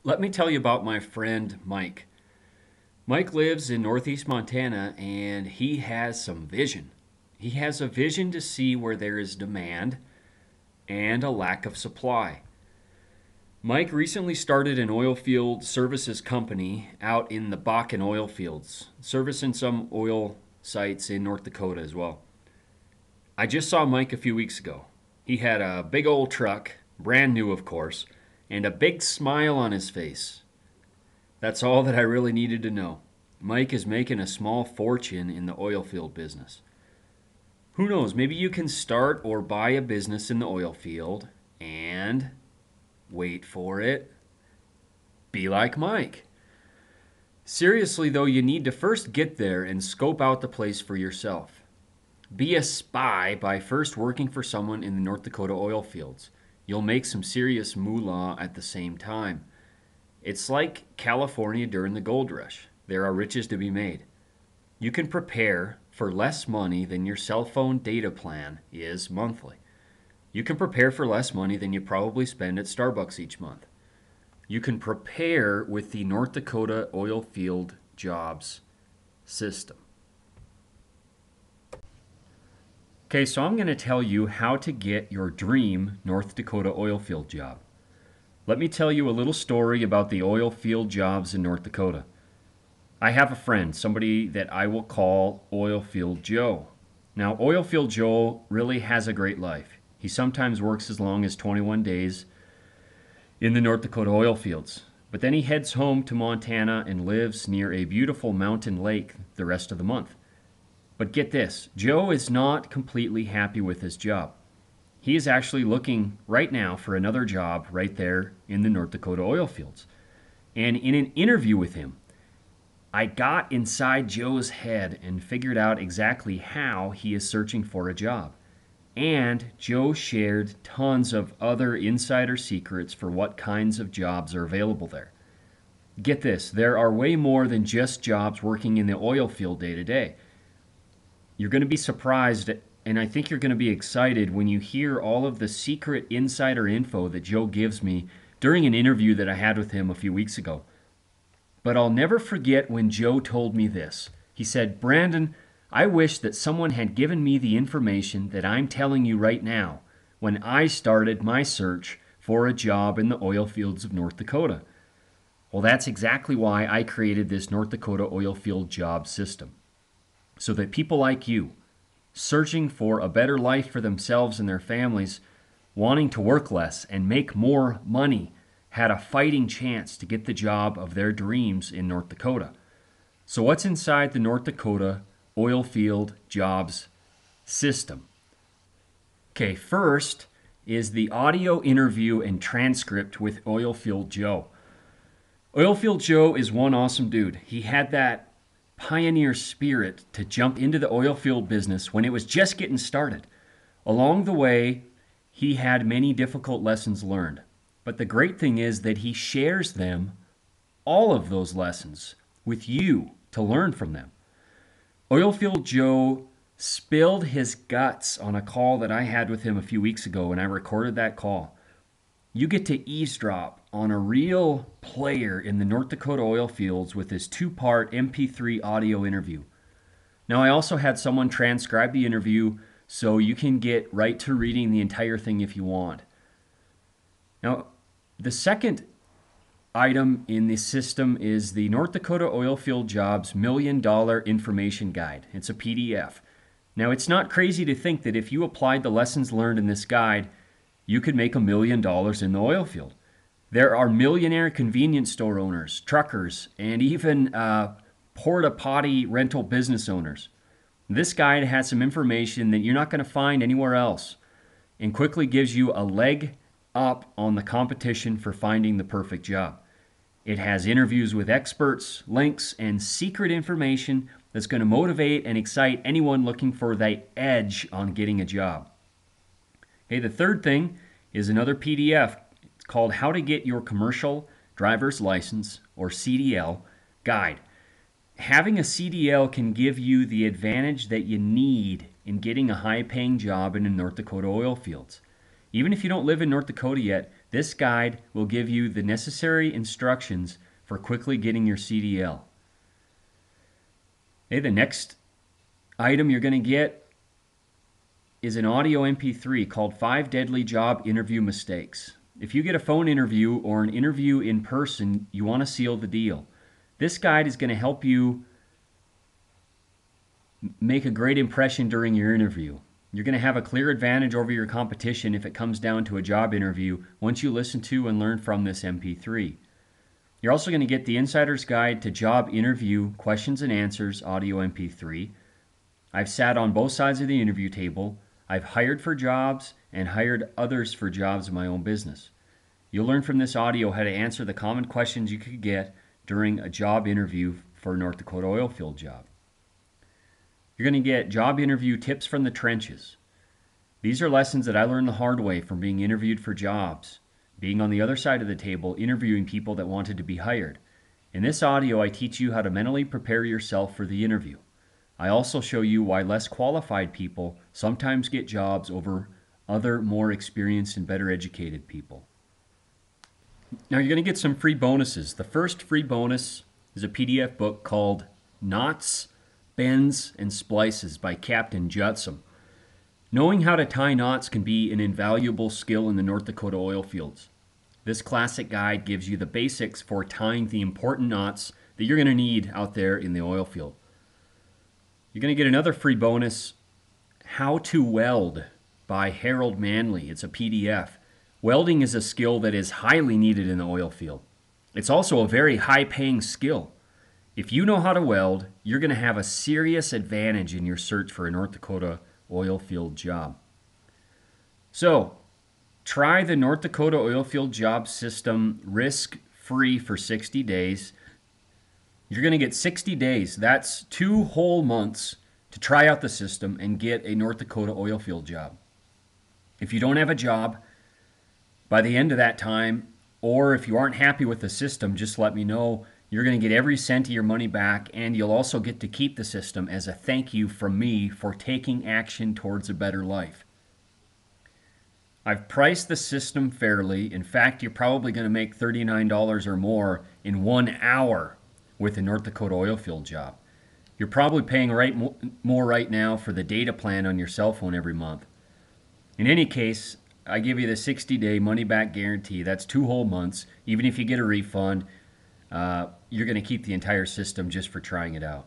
Let me tell you about my friend Mike. Mike lives in northeast Montana and he has some vision. He has a vision to see where there is demand and a lack of supply. Mike recently started an oil field services company out in the Bakken oil fields, servicing some oil sites in North Dakota as well. I just saw Mike a few weeks ago. He had a big old truck, brand new of course, and a big smile on his face. That's all that I really needed to know. Mike is making a small fortune in the oil field business. Who knows, maybe you can start or buy a business in the oil field and, wait for it, be like Mike. Seriously, though, you need to first get there and scope out the place for yourself. Be a spy by first working for someone in the North Dakota oil fields. You'll make some serious moolah at the same time. It's like California during the gold rush. There are riches to be made. You can prepare for less money than your cell phone data plan is monthly. You can prepare for less money than you probably spend at Starbucks each month. You can prepare with the North Dakota oil field jobs system. Okay, so I'm going to tell you how to get your dream North Dakota oil field job. Let me tell you a little story about the oil field jobs in North Dakota. I have a friend, somebody that I will call Oilfield Joe. Now, Oilfield Joe really has a great life. He sometimes works as long as 21 days in the North Dakota oil fields, but then he heads home to Montana and lives near a beautiful mountain lake the rest of the month. But get this, Joe is not completely happy with his job. He is actually looking right now for another job right there in the North Dakota oil fields. And in an interview with him, I got inside Joe's head and figured out exactly how he is searching for a job. And Joe shared tons of other insider secrets for what kinds of jobs are available there. Get this, there are way more than just jobs working in the oil field day to day. You're going to be surprised, and I think you're going to be excited when you hear all of the secret insider info that Joe gives me during an interview that I had with him a few weeks ago. But I'll never forget when Joe told me this. He said, "Brandon, I wish that someone had given me the information that I'm telling you right now when I started my search for a job in the oil fields of North Dakota." Well, that's exactly why I created this North Dakota oil field job system. So that people like you, searching for a better life for themselves and their families, wanting to work less and make more money, had a fighting chance to get the job of their dreams in North Dakota. So what's inside the North Dakota oil field jobs system? Okay, first is the audio interview and transcript with Oilfield Joe. Oilfield Joe is one awesome dude. He had that pioneer spirit to jump into the oil field business when it was just getting started. Along the way, he had many difficult lessons learned. But the great thing is that he shares them, all of those lessons, with you to learn from them. Oilfield Joe spilled his guts on a call that I had with him a few weeks ago, and I recorded that call. You get to eavesdrop on a real player in the North Dakota oil fields with this two-part MP3 audio interview. Now, I also had someone transcribe the interview so you can get right to reading the entire thing if you want. Now, the second item in the system is the North Dakota Oilfield Jobs $1,000,000 Information Guide. It's a PDF. Now, it's not crazy to think that if you applied the lessons learned in this guide, you could make $1,000,000 in the oil field. There are millionaire convenience store owners, truckers, and even porta potty rental business owners. This guide has some information that you're not going to find anywhere else and quickly gives you a leg up on the competition for finding the perfect job. It has interviews with experts, links, and secret information that's going to motivate and excite anyone looking for the edge on getting a job. Okay, the third thing is another PDF. It's called How to Get Your Commercial Driver's License, or CDL, guide. Having a CDL can give you the advantage that you need in getting a high-paying job in the North Dakota oil fields. Even if you don't live in North Dakota yet, This guide will give you the necessary instructions for quickly getting your CDL. Okay, the next item you're going to get is an audio MP3 called 5 Deadly Job Interview Mistakes. If you get a phone interview or an interview in person, you want to seal the deal. This guide is going to help you make a great impression during your interview. You're going to have a clear advantage over your competition if it comes down to a job interview once you listen to and learn from this MP3. You're also going to get the Insider's Guide to Job Interview Questions and Answers audio MP3. I've sat on both sides of the interview table. I've hired for jobs and hired others for jobs in my own business. You'll learn from this audio how to answer the common questions you could get during a job interview for a North Dakota oil field job. You're going to get job interview tips from the trenches. These are lessons that I learned the hard way from being interviewed for jobs, being on the other side of the table, interviewing people that wanted to be hired. In this audio, I teach you how to mentally prepare yourself for the interview. I also show you why less qualified people sometimes get jobs over other more experienced and better educated people. Now you're going to get some free bonuses. The first free bonus is a PDF book called Knots, Bends, and Splices by Captain Judson. Knowing how to tie knots can be an invaluable skill in the North Dakota oil fields. This classic guide gives you the basics for tying the important knots that you're going to need out there in the oil field. You're going to get another free bonus, How to Weld by Harold Manley. It's a PDF. Welding is a skill that is highly needed in the oil field. It's also a very high-paying skill. If you know how to weld, you're going to have a serious advantage in your search for a North Dakota oil field job. So, try the North Dakota oil field job system risk-free for 60 days. You're going to get 60 days. That's 2 whole months to try out the system and get a North Dakota oil field job. If you don't have a job by the end of that time, or if you aren't happy with the system, just let me know. You're going to get every cent of your money back, and you'll also get to keep the system as a thank you from me for taking action towards a better life. I've priced the system fairly. In fact, you're probably going to make $39 or more in 1 hour with a North Dakota oil field job. You're probably paying more right now for the data plan on your cell phone every month. In any case, I give you the 60-day money-back guarantee. That's 2 whole months. Even if you get a refund, you're going to keep the entire system just for trying it out.